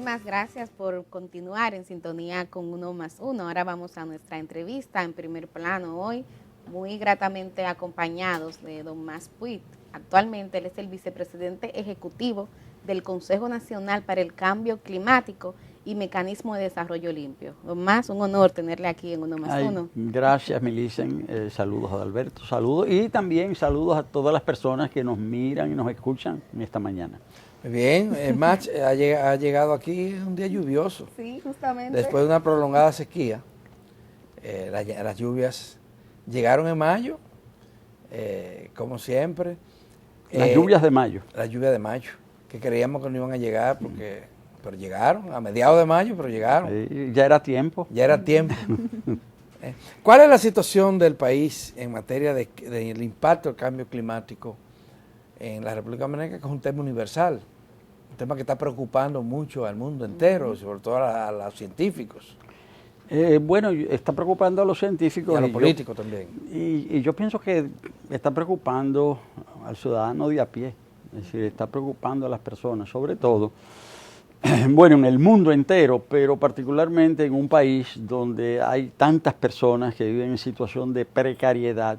muchísimas gracias por continuar en sintonía con Uno más Uno. Ahora vamos a nuestra entrevista en primer plano hoy, muy gratamente acompañados de don Mas Puig. Actualmente él es el vicepresidente ejecutivo del Consejo Nacional para el Cambio Climático y Mecanismo de Desarrollo Limpio. Don Mas, un honor tenerle aquí en Uno más Uno. Gracias, Milicen. Saludos a Alberto, saludos y también saludos a todas las personas que nos miran y nos escuchan en esta mañana. Muy bien, el match ha llegado aquí un día lluvioso. Sí, justamente. Después de una prolongada sequía, las lluvias llegaron en mayo, como siempre. Las lluvias de mayo. Las lluvias de mayo, que creíamos que no iban a llegar, pero llegaron, a mediados de mayo, pero llegaron. Ya era tiempo. Ya era tiempo. ¿Cuál es la situación del país en materia del impacto del cambio climático en la República Dominicana, que es un tema universal, un tema que está preocupando mucho al mundo entero, sobre todo a los científicos? Bueno, está preocupando a los científicos. Y a los políticos también. Y yo pienso que está preocupando al ciudadano de a pie, es decir, está preocupando a las personas, sobre todo, bueno, en el mundo entero, pero particularmente en un país donde hay tantas personas que viven en situación de precariedad,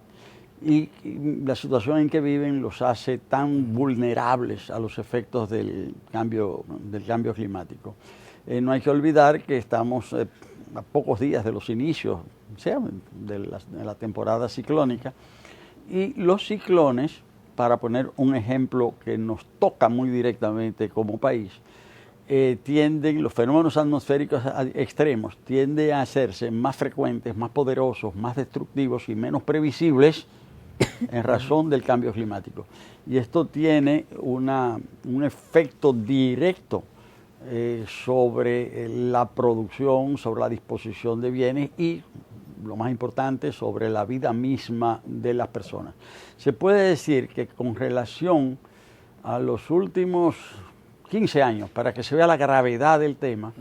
y la situación en que viven los hace tan vulnerables a los efectos del cambio climático. No hay que olvidar que estamos a pocos días de los inicios, de la temporada ciclónica, y los ciclones, para poner un ejemplo que nos toca muy directamente como país, los fenómenos atmosféricos extremos tienden a hacerse más frecuentes, más poderosos, más destructivos y menos previsibles en razón del cambio climático. Y esto tiene un efecto directo sobre la producción, sobre la disposición de bienes y, lo más importante, sobre la vida misma de las personas. Se puede decir que con relación a los últimos 15 años, para que se vea la gravedad del tema,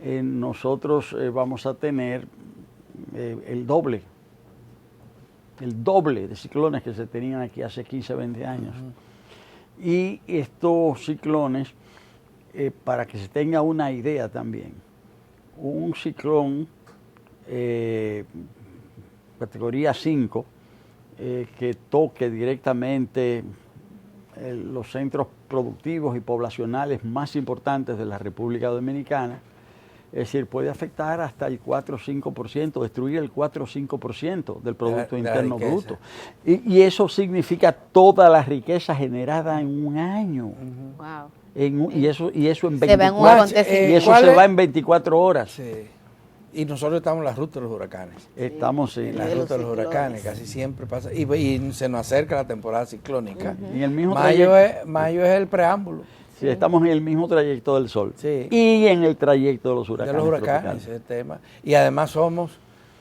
nosotros vamos a tener el doble de ciclones que se tenían aquí hace 15, 20 años. Y estos ciclones, para que se tenga una idea también, un ciclón categoría 5, que toque directamente los centros productivos y poblacionales más importantes de la República Dominicana, es decir, puede afectar hasta el 4 o 5%, destruir el 4 o 5% del Producto Interno Bruto. Y eso significa toda la riqueza generada en un año. Wow. Y eso en 24 horas. Sí. Y nosotros estamos en la ruta de los huracanes. Estamos en la ruta de los huracanes, casi siempre pasa. Y se nos acerca la temporada ciclónica. En el mismo mayo es el preámbulo. Sí, estamos en el mismo trayecto del Sol. Sí. Y en el trayecto de los huracanes. De los huracanes, ese tema. Y además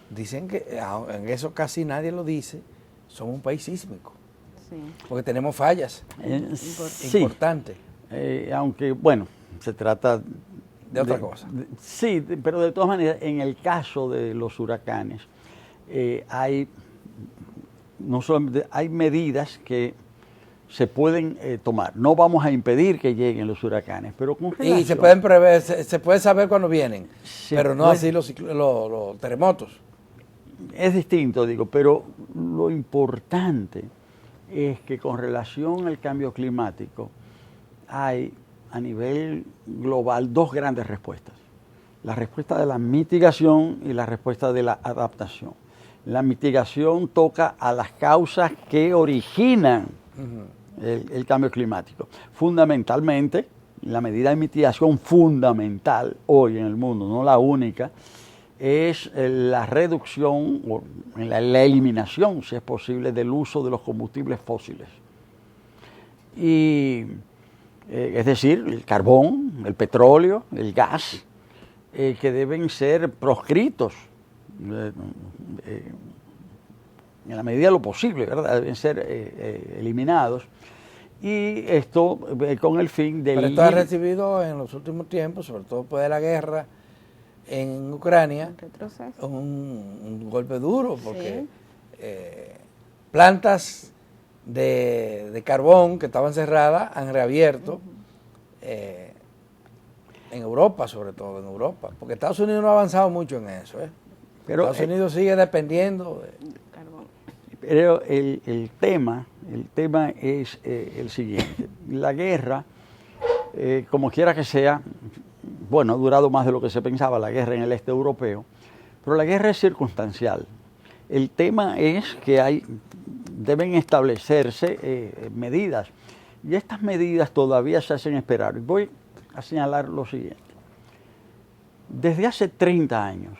dicen que, en eso casi nadie lo dice, somos un país sísmico. Sí. Porque tenemos fallas importantes. Aunque, bueno, se trata de otra cosa. Sí, pero de todas maneras, en el caso de los huracanes, hay medidas que se pueden tomar. No vamos a impedir que lleguen los huracanes, pero con relación... Y se pueden prever, se puede saber cuándo vienen, pero no así los terremotos. Es distinto, digo, pero lo importante es que con relación al cambio climático hay a nivel global dos grandes respuestas. La respuesta de la mitigación y la respuesta de la adaptación. La mitigación toca a las causas que originan el cambio climático. Fundamentalmente, la medida de mitigación fundamental hoy en el mundo, no la única, es la reducción o la eliminación, si es posible, del uso de los combustibles fósiles. Y, es decir, el carbón, el petróleo, el gas, que deben ser proscritos en la medida de lo posible, ¿verdad? Deben ser eliminados. Y esto con el fin de... Pero esto ha recibido en los últimos tiempos, sobre todo después de la guerra en Ucrania, un golpe duro, porque plantas de carbón que estaban cerradas han reabierto. En Europa, sobre todo, en Europa. Porque Estados Unidos no ha avanzado mucho en eso. Pero, Estados Unidos sigue dependiendo de... Pero el tema es el siguiente. La guerra, como quiera que sea, bueno, ha durado más de lo que se pensaba, la guerra en el este europeo, pero la guerra es circunstancial. El tema es que deben establecerse medidas, y estas medidas todavía se hacen esperar. Y voy a señalar lo siguiente. Desde hace 30 años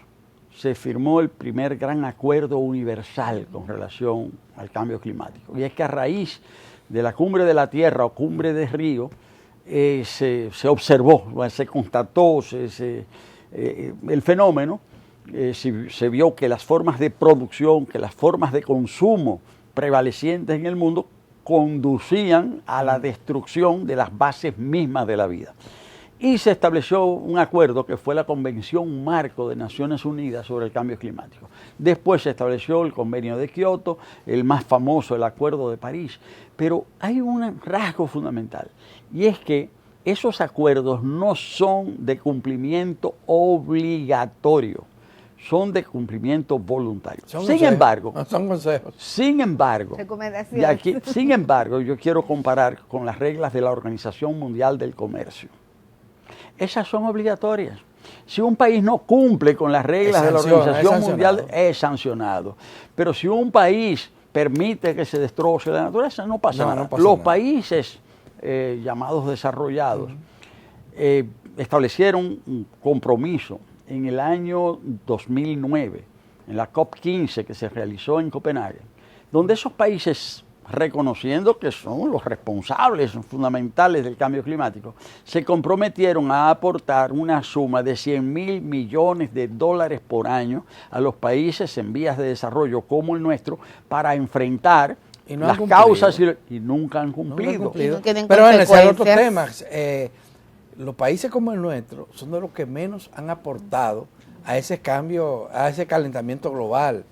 se firmó el primer gran acuerdo universal con relación al cambio climático. Y es que a raíz de la cumbre de la Tierra o cumbre de Río, se observó, se constató el fenómeno, se vio que las formas de producción, que las formas de consumo prevalecientes en el mundo conducían a la destrucción de las bases mismas de la vida. Y se estableció un acuerdo que fue la Convención Marco de Naciones Unidas sobre el Cambio Climático. Después se estableció el Convenio de Kioto, el más famoso, el Acuerdo de París. Pero hay un rasgo fundamental, y es que esos acuerdos no son de cumplimiento obligatorio, son de cumplimiento voluntario. Sin embargo, son consejos. Sin embargo, yo quiero comparar con las reglas de la Organización Mundial del Comercio. Esas son obligatorias. Si un país no cumple con las reglas de la Organización Mundial, es sancionado. Pero si un país permite que se destroce la naturaleza, no pasa nada. No pasa Los nada. países llamados desarrollados establecieron un compromiso en el año 2009, en la COP15 que se realizó en Copenhague, donde esos países, reconociendo que son los responsables fundamentales del cambio climático, se comprometieron a aportar una suma de $100.000 millones por año a los países en vías de desarrollo como el nuestro para enfrentar las causas y nunca han cumplido. Pero en ese otro tema, los países como el nuestro son de los que menos han aportado a ese cambio, a ese calentamiento global,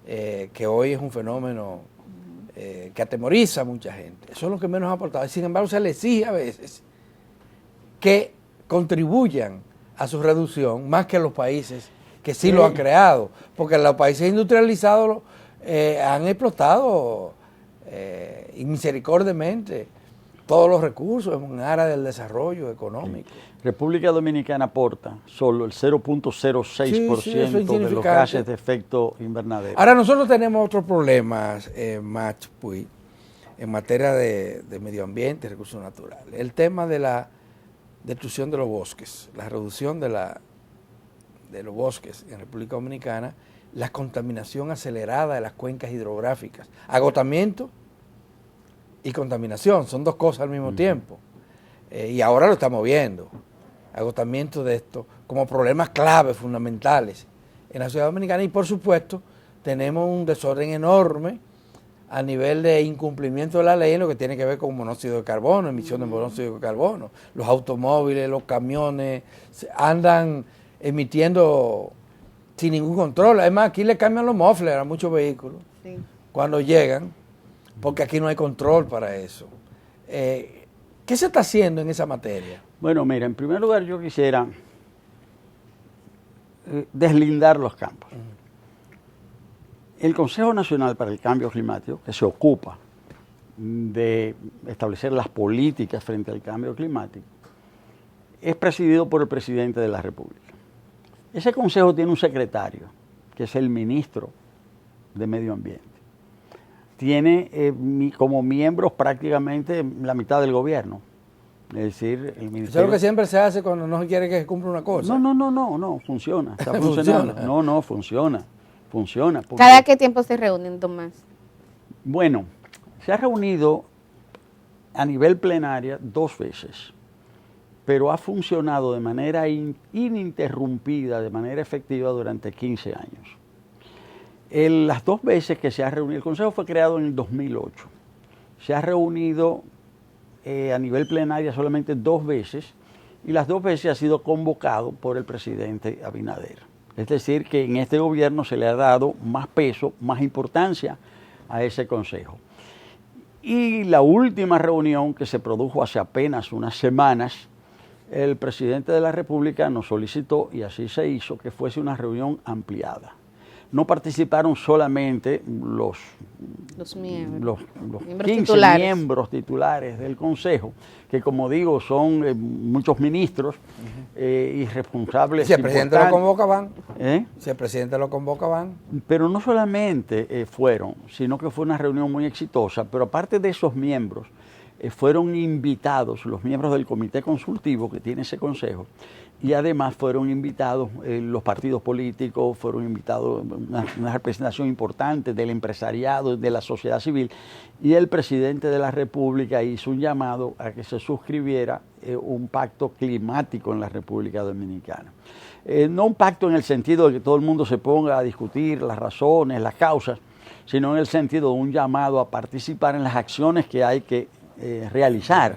que hoy es un fenómeno que atemoriza a mucha gente. Son los que menos han aportado. Sin embargo, se les exige a veces que contribuyan a su reducción más que los países que sí lo han creado. Porque los países industrializados han explotado inmisericordiamente todos los recursos en un área del desarrollo económico. República Dominicana aporta solo el 0.06% de los gases de efecto invernadero. Ahora nosotros tenemos otros problemas, Mach Puig, en materia de medio ambiente y recursos naturales. El tema de la destrucción de los bosques, la reducción de los bosques en República Dominicana, la contaminación acelerada de las cuencas hidrográficas, agotamiento y contaminación, son dos cosas al mismo tiempo. Y ahora lo estamos viendo, agotamiento de esto como problemas claves, fundamentales en la sociedad dominicana. Y por supuesto tenemos un desorden enorme a nivel de incumplimiento de la ley en lo que tiene que ver con monóxido de carbono, emisión de monóxido de carbono. Los automóviles, los camiones andan emitiendo sin ningún control. Además, aquí le cambian los mufflers a muchos vehículos cuando llegan, porque aquí no hay control para eso. ¿Qué se está haciendo en esa materia? Bueno, mira, en primer lugar yo quisiera deslindar los campos. El Consejo Nacional para el Cambio Climático, que se ocupa de establecer las políticas frente al cambio climático, es presidido por el presidente de la República. Ese consejo tiene un secretario, que es el ministro de Medio Ambiente. Tiene como miembros prácticamente la mitad del gobierno. Es decir, el ministerio... Eso es lo que siempre se hace cuando no se quiere que se cumpla una cosa. No, funciona. Está funcionando. Funciona. ¿Cada qué tiempo se reúnen, Tomás? Bueno, se ha reunido a nivel plenaria 2 veces, pero ha funcionado de manera ininterrumpida, de manera efectiva durante 15 años. Las 2 veces que se ha reunido, el Consejo fue creado en el 2008, se ha reunido a nivel plenaria solamente 2 veces, y las 2 veces ha sido convocado por el presidente Abinader. Es decir, que en este gobierno se le ha dado más peso, más importancia a ese consejo. Y la última reunión, que se produjo hace apenas unas semanas, el presidente de la República nos solicitó, y así se hizo, que fuese una reunión ampliada. No participaron solamente los miembros 15 titulares. miembros titulares del Consejo, que como digo son muchos ministros y responsables. Si el presidente lo convoca, van. ¿Eh? Si el presidente lo convoca, van. Pero no solamente fueron, sino que fue una reunión muy exitosa, pero aparte de esos miembros, fueron invitados los miembros del comité consultivo que tiene ese consejo, y además fueron invitados los partidos políticos, fueron invitados una representación importante del empresariado, de la sociedad civil, y el presidente de la República hizo un llamado a que se suscribiera un pacto climático en la República Dominicana. No un pacto en el sentido de que todo el mundo se ponga a discutir las razones, las causas, sino en el sentido de un llamado a participar en las acciones que hay que realizar.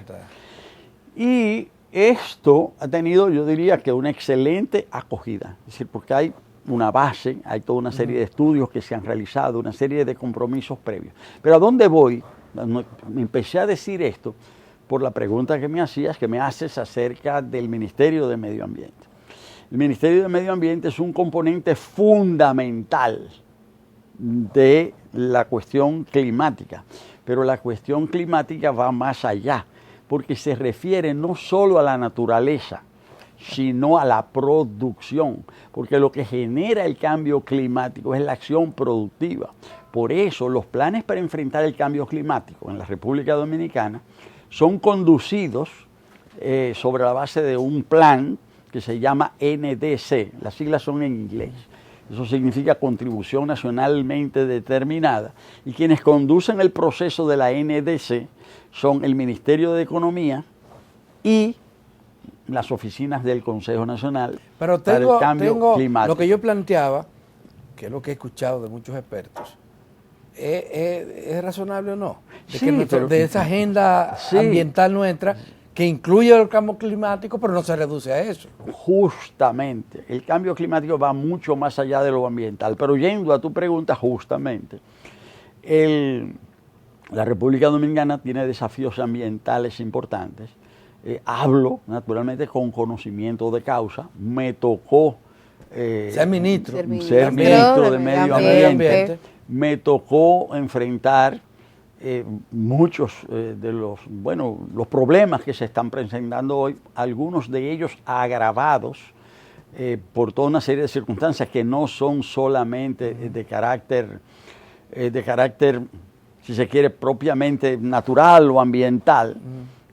Y esto ha tenido, yo diría que una excelente acogida, es decir, porque hay una base, hay toda una serie de estudios que se han realizado, una serie de compromisos previos. Pero ¿a dónde voy? Me empecé a decir esto por la pregunta que me hacías, que me haces acerca del Ministerio de Medio Ambiente. El Ministerio de Medio Ambiente es un componente fundamental de la cuestión climática, pero la cuestión climática va más allá, porque se refiere no solo a la naturaleza, sino a la producción, porque lo que genera el cambio climático es la acción productiva. Por eso los planes para enfrentar el cambio climático en la República Dominicana son conducidos sobre la base de un plan que se llama NDC, las siglas son en inglés. Eso significa Contribución Nacionalmente Determinada. Y quienes conducen el proceso de la NDC son el Ministerio de Economía y las oficinas del Consejo Nacional para el Cambio Climático. Lo que yo planteaba, que es lo que he escuchado de muchos expertos, ¿es razonable o no? De esa agenda ambiental nuestra, que incluye el cambio climático, pero no se reduce a eso. Justamente, el cambio climático va mucho más allá de lo ambiental. Pero yendo a tu pregunta, justamente, la República Dominicana tiene desafíos ambientales importantes. Hablo, naturalmente, con conocimiento de causa. Me tocó ser ministro de Medio Ambiente. Me tocó enfrentar muchos de los problemas que se están presentando hoy, algunos de ellos agravados por toda una serie de circunstancias que no son solamente de carácter, si se quiere, propiamente natural o ambiental,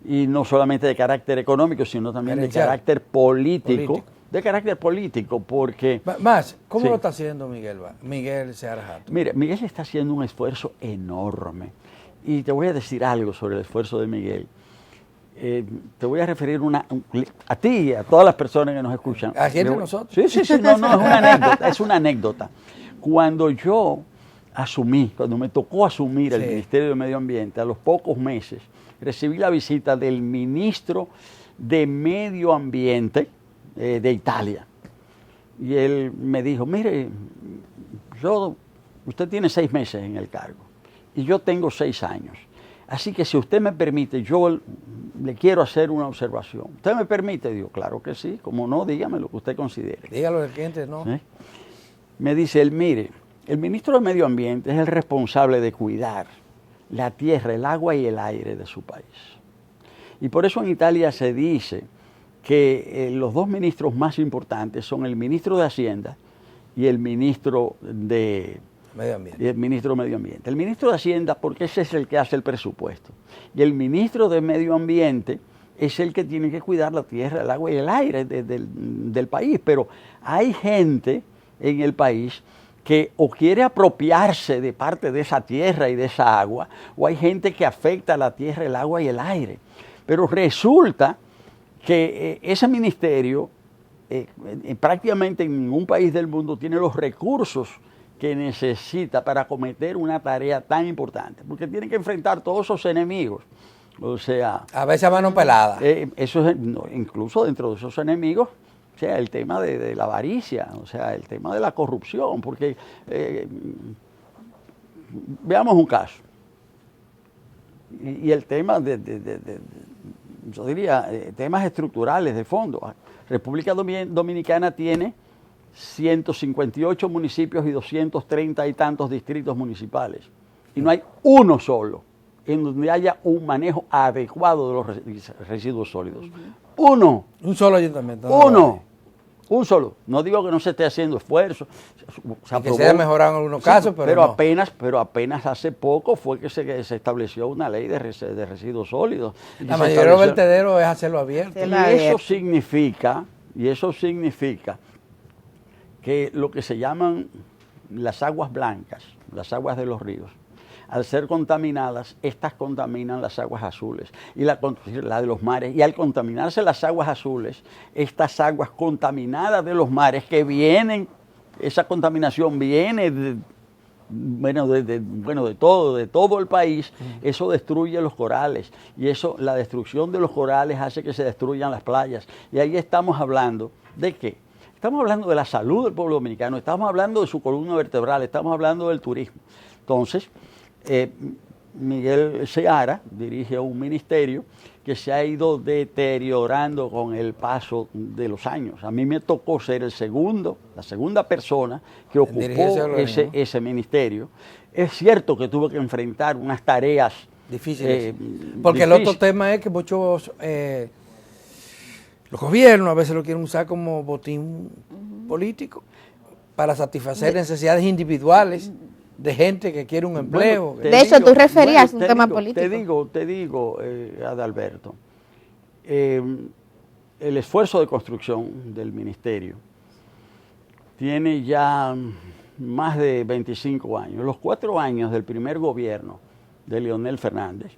y no solamente de carácter económico, sino también de carácter político. De carácter político, porque... Más, ¿cómo lo está haciendo Miguel Seara Hatton? Mire, Miguel está haciendo un esfuerzo enorme. Y te voy a decir algo sobre el esfuerzo de Miguel. Te voy a referir a ti y a todas las personas que nos escuchan. ¿A quién de nosotros? Sí, no, es una anécdota. Cuando yo cuando me tocó asumir el Ministerio de Medio Ambiente, a los pocos meses, recibí la visita del ministro de Medio Ambiente de Italia. Y él me dijo, mire, usted tiene 6 meses en el cargo y yo tengo 6 años. Así que si usted me permite, yo le quiero hacer una observación. ¿Usted me permite? Digo, claro que sí. Como no, dígame lo que usted considere. Dígalo al cliente, no. Me dice él, mire, el ministro de Medio Ambiente es el responsable de cuidar la tierra, el agua y el aire de su país. Y por eso en Italia se dice que los 2 ministros más importantes son el ministro de Hacienda y el ministro de Medio Ambiente. El ministro de Hacienda, porque ese es el que hace el presupuesto. Y el ministro de Medio Ambiente es el que tiene que cuidar la tierra, el agua y el aire del país. Pero hay gente en el país que o quiere apropiarse de parte de esa tierra y de esa agua, o hay gente que afecta a la tierra, el agua y el aire. Pero resulta que ese ministerio prácticamente en ningún país del mundo tiene los recursos que necesita para acometer una tarea tan importante, porque tiene que enfrentar todos esos enemigos. O sea, a veces a mano pelada. Eso es, incluso dentro de esos enemigos, o sea, el tema de la avaricia, o sea, el tema de la corrupción, porque veamos un caso. Y el tema yo diría, temas estructurales de fondo. República Dominicana tiene 158 municipios y 230 y tantos distritos municipales. Y no hay uno solo en donde haya un manejo adecuado de los residuos sólidos. Uno. Un solo ayuntamiento. Uno. Un solo. No digo que no se esté haciendo esfuerzo. Que se haya mejorado en algunos casos, pero no. apenas hace poco fue que se estableció una ley de residuos sólidos. La mayoría de los vertederos es hacerlo abierto. Y eso significa que lo que se llaman las aguas blancas, las aguas de los ríos, al ser contaminadas, estas contaminan las aguas azules y la de los mares. Y al contaminarse las aguas azules, estas aguas contaminadas de los mares que vienen, esa contaminación viene de todo el país, eso destruye los corales. Y la destrucción de los corales hace que se destruyan las playas. Y ahí estamos hablando ¿de qué? Estamos hablando de la salud del pueblo dominicano, estamos hablando de su columna vertebral, estamos hablando del turismo. Entonces, Miguel Seara dirige un ministerio que se ha ido deteriorando con el paso de los años. A mí me tocó ser la segunda persona que ocupó ese ministerio. Es cierto que tuve que enfrentar unas tareas difíciles. Porque el otro tema es que muchos los gobiernos a veces lo quieren usar como botín político para satisfacer necesidades individuales de gente que quiere un empleo. De hecho, tú referías un tema político. Te digo, Adalberto, el esfuerzo de construcción del ministerio tiene ya más de 25 años. Los 4 años del primer gobierno de Leonel Fernández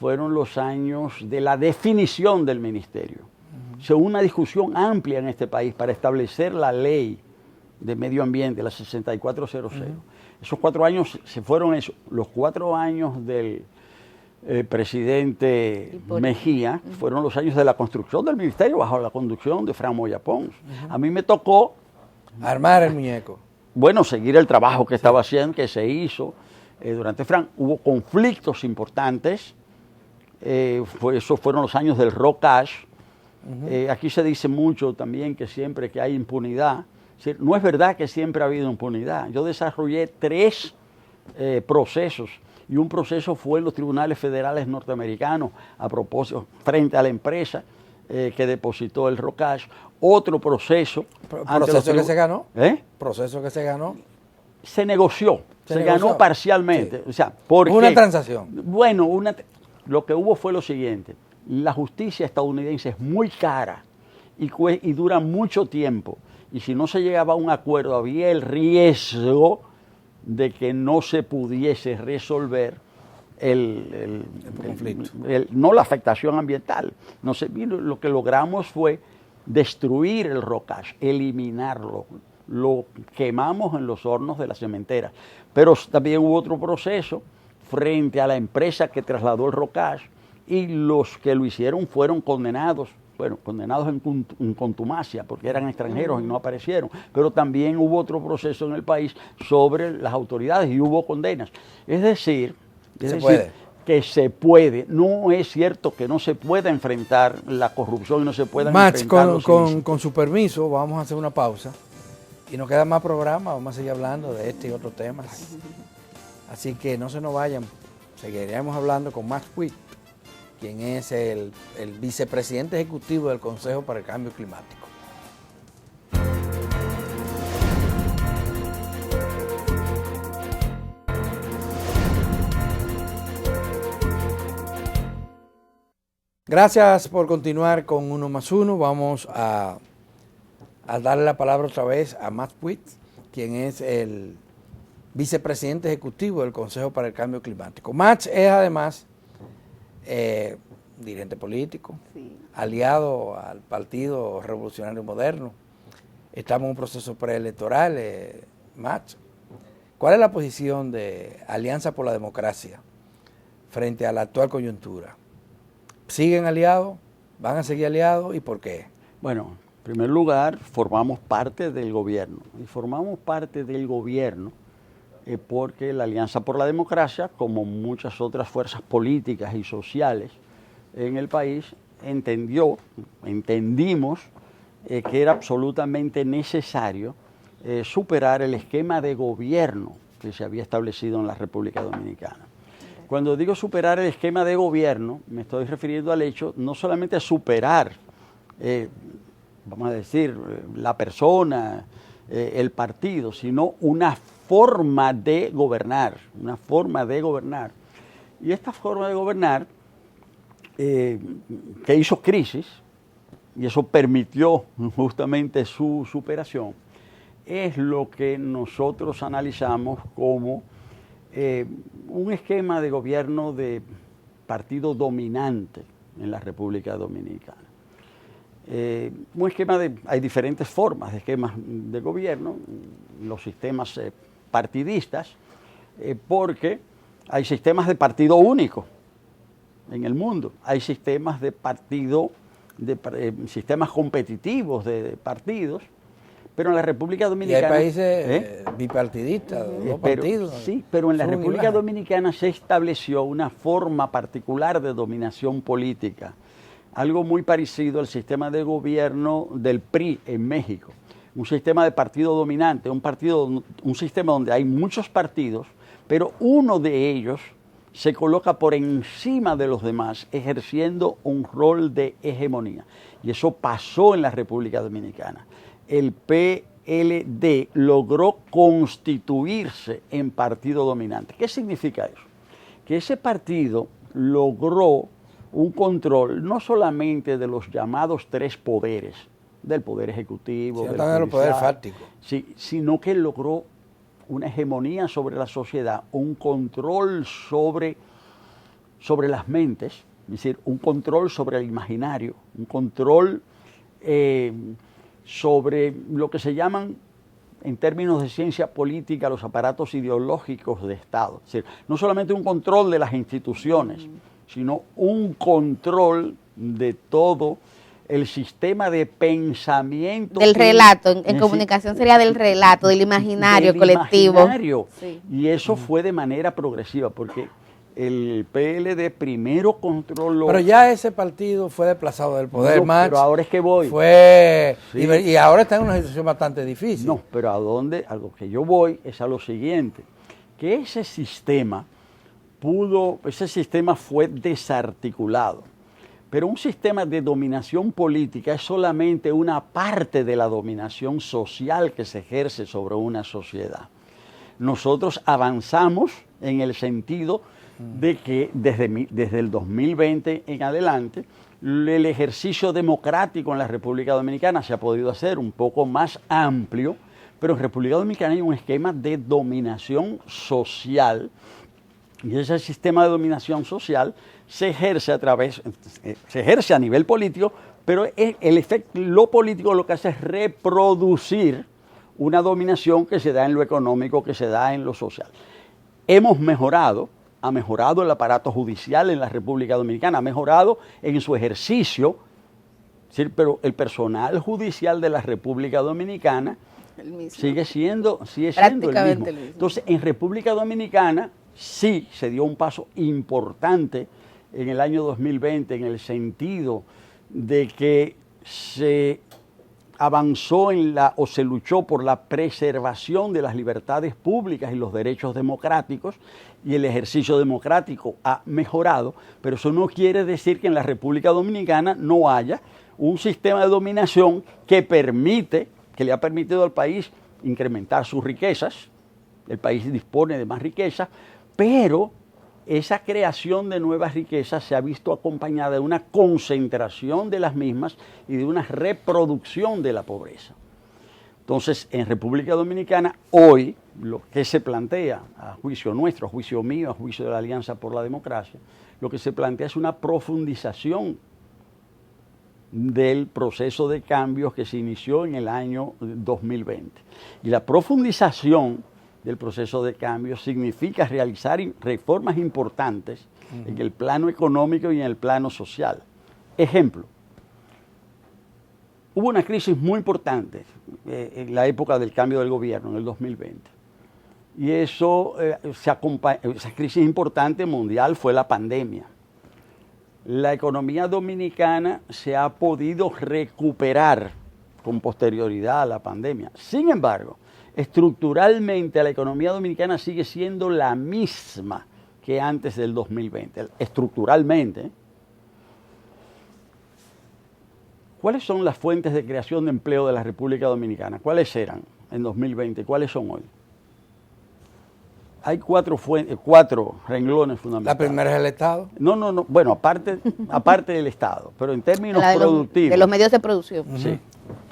fueron los años de la definición del ministerio. O sea, una discusión amplia en este país para establecer la ley de medio ambiente, la 6400. Esos 4 años se fueron los 4 años del presidente Mejía, fueron los años de la construcción del ministerio bajo la conducción de Fran Moya Pons. A mí me tocó armar el muñeco. Bueno, seguir el trabajo que estaba haciendo, que se hizo durante Fran. Hubo conflictos importantes, esos fueron los años del Rocash. Aquí se dice mucho también que siempre que hay impunidad. No es verdad que siempre ha habido impunidad. Yo desarrollé 3 procesos y un proceso fue en los tribunales federales norteamericanos a propósito frente a la empresa que depositó el Rocash. Otro proceso. ¿Proceso que se ganó? ¿Proceso que se ganó? Se negoció. Se ganó parcialmente. Sí. O sea, una transacción. Bueno, lo que hubo fue lo siguiente. La justicia estadounidense es muy cara y dura mucho tiempo. Y si no se llegaba a un acuerdo, había el riesgo de que no se pudiese resolver el conflicto. No la afectación ambiental. No sé, lo que logramos fue destruir el Rocash, eliminarlo. Lo quemamos en los hornos de la cementera. Pero también hubo otro proceso frente a la empresa que trasladó el Rocash y los que lo hicieron fueron condenados. Bueno, condenados en contumacia porque eran extranjeros y no aparecieron, pero también hubo otro proceso en el país sobre las autoridades y hubo condenas. Es decir, que se puede. No es cierto que no se pueda enfrentar la corrupción y no se pueda enfrentar con su permiso, vamos a hacer una pausa y nos queda más programa, vamos a seguir hablando de este y otros temas. Así que no se nos vayan, seguiremos hablando con Max Witt, quien es el vicepresidente ejecutivo del Consejo para el Cambio Climático. Gracias por continuar con Uno más Uno. Vamos a darle la palabra otra vez a Max Witt, quien es el vicepresidente ejecutivo del Consejo para el Cambio Climático. Max es además dirigente político, aliado al Partido Revolucionario Moderno. Estamos en un proceso preelectoral. Max, ¿cuál es la posición de Alianza por la Democracia frente a la actual coyuntura? ¿Siguen aliados? ¿Van a seguir aliados? ¿Y por qué? Bueno, en primer lugar, formamos parte del gobierno. Y formamos parte del gobierno porque la Alianza por la Democracia, como muchas otras fuerzas políticas y sociales en el país, entendimos que era absolutamente necesario superar el esquema de gobierno que se había establecido en la República Dominicana. Cuando digo superar el esquema de gobierno, me estoy refiriendo al hecho no solamente a superar, vamos a decir, la persona, el partido, sino una forma de gobernar, Y esta forma de gobernar, que hizo crisis, y eso permitió justamente su superación, es lo que nosotros analizamos como un esquema de gobierno de partido dominante en la República Dominicana. Un esquema hay diferentes formas de esquemas de gobierno, los sistemas partidistas, porque hay sistemas de partido único en el mundo, hay sistemas de partido, sistemas competitivos de partidos, pero en la República Dominicana... Y hay países bipartidistas, dos partidos. Sí, pero en la República Dominicana se estableció una forma particular de dominación política, algo muy parecido al sistema de gobierno del PRI en México. Un sistema de partido dominante, un sistema donde hay muchos partidos, pero uno de ellos se coloca por encima de los demás, ejerciendo un rol de hegemonía. Y eso pasó en la República Dominicana. El PLD logró constituirse en partido dominante. ¿Qué significa eso? Que ese partido logró un control no solamente de los llamados tres poderes, del poder ejecutivo, del judicial, el poder fáctico, sino que logró una hegemonía sobre la sociedad, un control sobre las mentes, es decir, un control sobre el imaginario, un control sobre lo que se llaman, en términos de ciencia política, los aparatos ideológicos de Estado. Es decir, no solamente un control de las instituciones, sino un control de todo el sistema de pensamiento. Del relato, en comunicación sería del relato, del imaginario colectivo. Imaginario. Sí. Y eso fue de manera progresiva, porque el PLD primero controló... Pero ya ese partido fue desplazado del poder, no, Max. Pero ahora es que voy. Sí. Y ahora está en una situación bastante difícil. No, pero a lo que yo voy es a lo siguiente, que ese sistema fue desarticulado. Pero un sistema de dominación política es solamente una parte de la dominación social que se ejerce sobre una sociedad. Nosotros avanzamos en el sentido de que desde el 2020 en adelante, el ejercicio democrático en la República Dominicana se ha podido hacer un poco más amplio, pero en República Dominicana hay un esquema de dominación social, y ese sistema de dominación social se ejerce a nivel político, pero lo político lo que hace es reproducir una dominación que se da en lo económico, que se da en lo social. Ha mejorado el aparato judicial en la República Dominicana, ha mejorado en su ejercicio, ¿sí? Pero el personal judicial de la República Dominicana sigue siendo el mismo. Entonces, en República Dominicana sí se dio un paso importante en el año 2020 en el sentido de que se avanzó o se luchó por la preservación de las libertades públicas y los derechos democráticos, y el ejercicio democrático ha mejorado, pero eso no quiere decir que en la República Dominicana no haya un sistema de dominación que le ha permitido al país incrementar sus riquezas. El país dispone de más riquezas, pero esa creación de nuevas riquezas se ha visto acompañada de una concentración de las mismas y de una reproducción de la pobreza. Entonces, en República Dominicana, hoy, lo que se plantea, a juicio nuestro, a juicio mío, a juicio de la Alianza por la Democracia, lo que se plantea es una profundización del proceso de cambios que se inició en el año 2020. Y la profundización del proceso de cambio significa realizar reformas importantes en el plano económico y en el plano social. Ejemplo, hubo una crisis muy importante en la época del cambio del gobierno, en el 2020. Y esa crisis importante mundial fue la pandemia. la economía dominicana se ha podido recuperar con posterioridad a la pandemia. Sin embargo, estructuralmente la economía dominicana sigue siendo la misma que antes del 2020, estructuralmente. ¿Cuáles son las fuentes de creación de empleo de la República Dominicana? ¿Cuáles eran en 2020? ¿Cuáles son hoy? Hay cuatro renglones fundamentales. La primera es el Estado. No. Bueno, aparte del Estado, pero en términos productivos. De los medios de producción. Sí.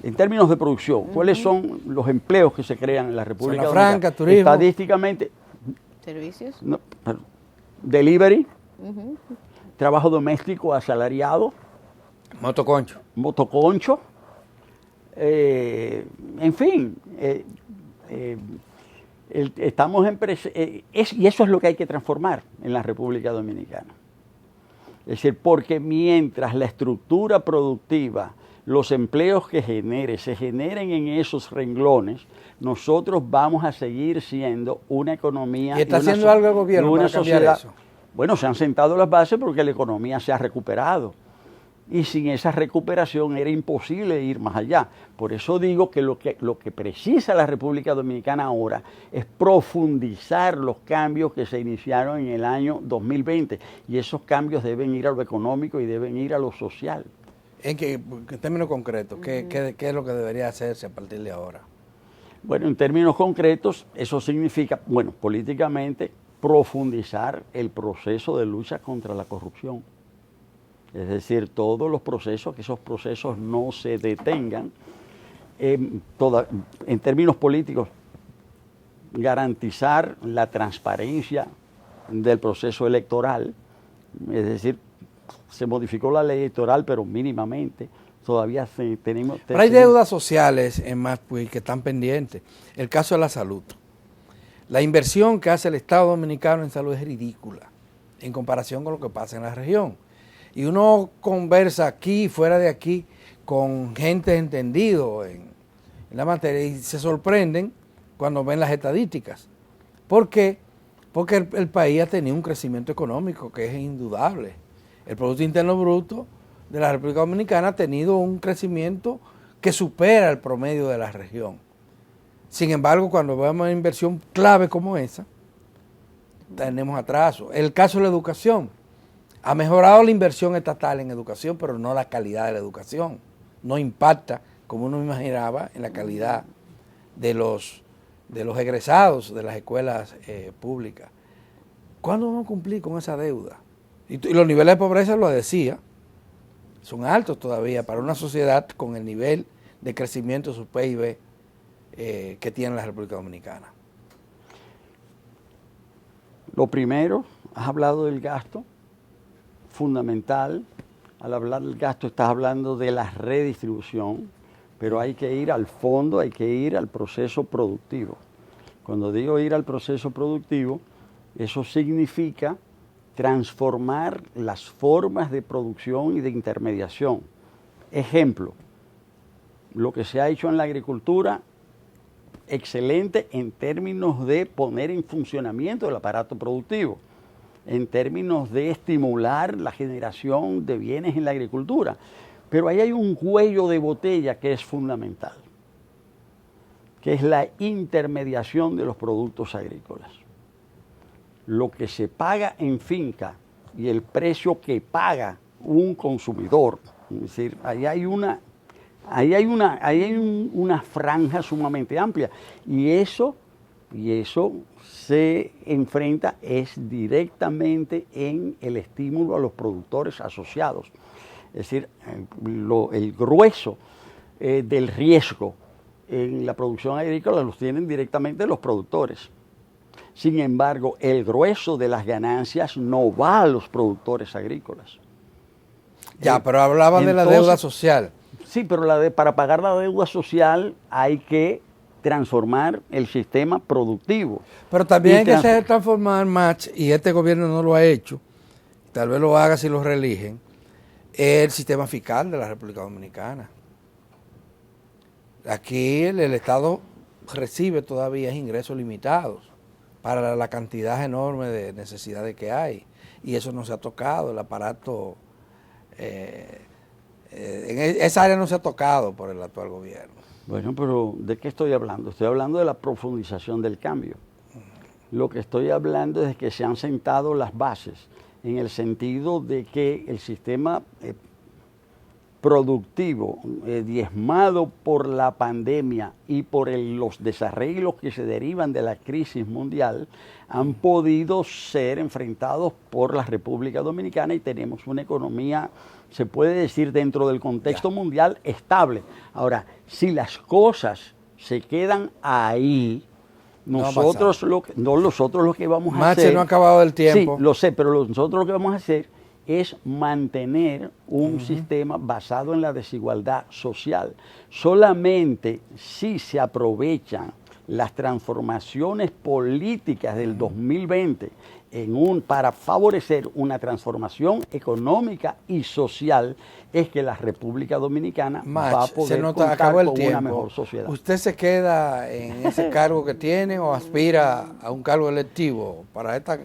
En términos de producción, ¿cuáles son los empleos que se crean en la República Zona Dominicana? franca, turismo. Estadísticamente, Servicios. delivery, trabajo doméstico asalariado, Motoconcho. motoconcho, en fin, estamos y eso es lo que hay que transformar en la República Dominicana. Es decir, porque mientras la estructura productiva, los empleos que se generen en esos renglones, nosotros vamos a seguir siendo una economía. ¿Y está haciendo algo el gobierno para cambiar eso? Bueno, se han sentado las bases porque la economía se ha recuperado. Y sin esa recuperación era imposible ir más allá. Por eso digo que lo que precisa la República Dominicana ahora es profundizar los cambios que se iniciaron en el año 2020. Y esos cambios deben ir a lo económico y deben ir a lo social. En términos concretos, ¿qué es lo que debería hacerse a partir de ahora? Bueno, en términos concretos, eso significa, bueno, políticamente, profundizar el proceso de lucha contra la corrupción. Es decir, todos los procesos, que esos procesos no se detengan. En términos políticos, garantizar la transparencia del proceso electoral. Es decir, se modificó la ley electoral, pero mínimamente. Todavía tenemos... Pero hay deudas sociales en Maspuy que están pendientes. El caso de la salud. La inversión que hace el Estado Dominicano en salud es ridícula en comparación con lo que pasa en la región. Y uno conversa aquí, fuera de aquí, con gente entendido en la materia y se sorprenden cuando ven las estadísticas. ¿Por qué? Porque el país ha tenido un crecimiento económico que es indudable. El Producto Interno Bruto de la República Dominicana ha tenido un crecimiento que supera el promedio de la región. Sin embargo, cuando vemos una inversión clave como esa, tenemos atraso. El caso de la educación. Ha mejorado la inversión estatal en educación, pero no la calidad de la educación. No impacta, como uno imaginaba, en la calidad de los egresados de las escuelas públicas. ¿Cuándo vamos a cumplir con esa deuda? Y los niveles de pobreza, lo decía, son altos todavía para una sociedad con el nivel de crecimiento de su PIB que tiene la República Dominicana. Lo primero, has hablado del gasto. Fundamental, al hablar del gasto estás hablando de la redistribución, pero hay que ir al fondo, hay que ir al proceso productivo. Cuando digo ir al proceso productivo, eso significa transformar las formas de producción y de intermediación. Ejemplo, lo que se ha hecho en la agricultura, excelente en términos de poner en funcionamiento el aparato productivo, en términos de estimular la generación de bienes en la agricultura. Pero ahí hay un cuello de botella que es fundamental, que es la intermediación de los productos agrícolas. Lo que se paga en finca y el precio que paga un consumidor. Es decir, ahí hay una franja sumamente amplia. Y eso se enfrenta directamente en el estímulo a los productores asociados. Es decir, el grueso del riesgo en la producción agrícola los tienen directamente los productores. Sin embargo, el grueso de las ganancias no va a los productores agrícolas. Ya, pero hablaban de la deuda social. Sí, pero para pagar la deuda social hay que transformar el sistema productivo. Pero también hay que transformar, Max, y este gobierno no lo ha hecho, tal vez lo haga si lo reeligen, el sistema fiscal de la República Dominicana. Aquí el Estado recibe todavía ingresos limitados para la cantidad enorme de necesidades que hay, y eso no se ha tocado. El aparato Esa área no se ha tocado por el actual gobierno. Bueno, pero ¿de qué estoy hablando? Estoy hablando de la profundización del cambio. Lo que estoy hablando es que se han sentado las bases en el sentido de que el sistema productivo diezmado por la pandemia y por los desarreglos que se derivan de la crisis mundial han podido ser enfrentados por la República Dominicana y tenemos una economía, se puede decir, dentro del contexto mundial estable. Ahora, si las cosas se quedan ahí, nosotros lo que vamos a hacer... no ha acabado el tiempo. Sí, lo sé, pero nosotros lo que vamos a hacer es mantener un sistema basado en la desigualdad social. Solamente si se aprovechan las transformaciones políticas del 2020 para favorecer una transformación económica y social, es que la República Dominicana va a poder contar con una mejor sociedad. ¿Usted se queda en ese cargo que tiene o aspira a un cargo electivo para esta?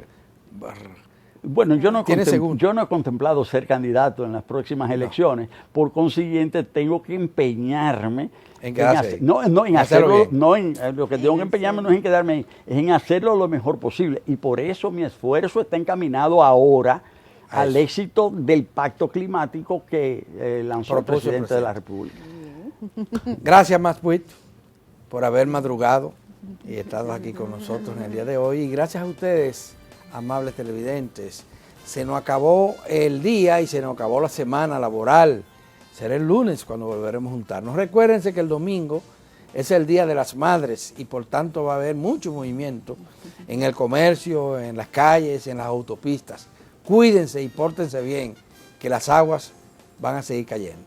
Bueno, yo no he contemplado ser candidato en las próximas elecciones, por consiguiente tengo que empeñarme en quedarse. Lo que tengo que empeñarme no es en quedarme ahí, es en hacerlo lo mejor posible. Y por eso mi esfuerzo está encaminado ahora al éxito del pacto climático que lanzó el presidente de la República. Gracias, Maspuit, por haber madrugado y estado aquí con nosotros en el día de hoy. Y gracias a ustedes, amables televidentes. Se nos acabó el día y se nos acabó la semana laboral. Será el lunes cuando volveremos a juntarnos. Recuérdense que el domingo es el Día de las Madres y por tanto va a haber mucho movimiento en el comercio, en las calles, en las autopistas. Cuídense y pórtense bien, que las aguas van a seguir cayendo.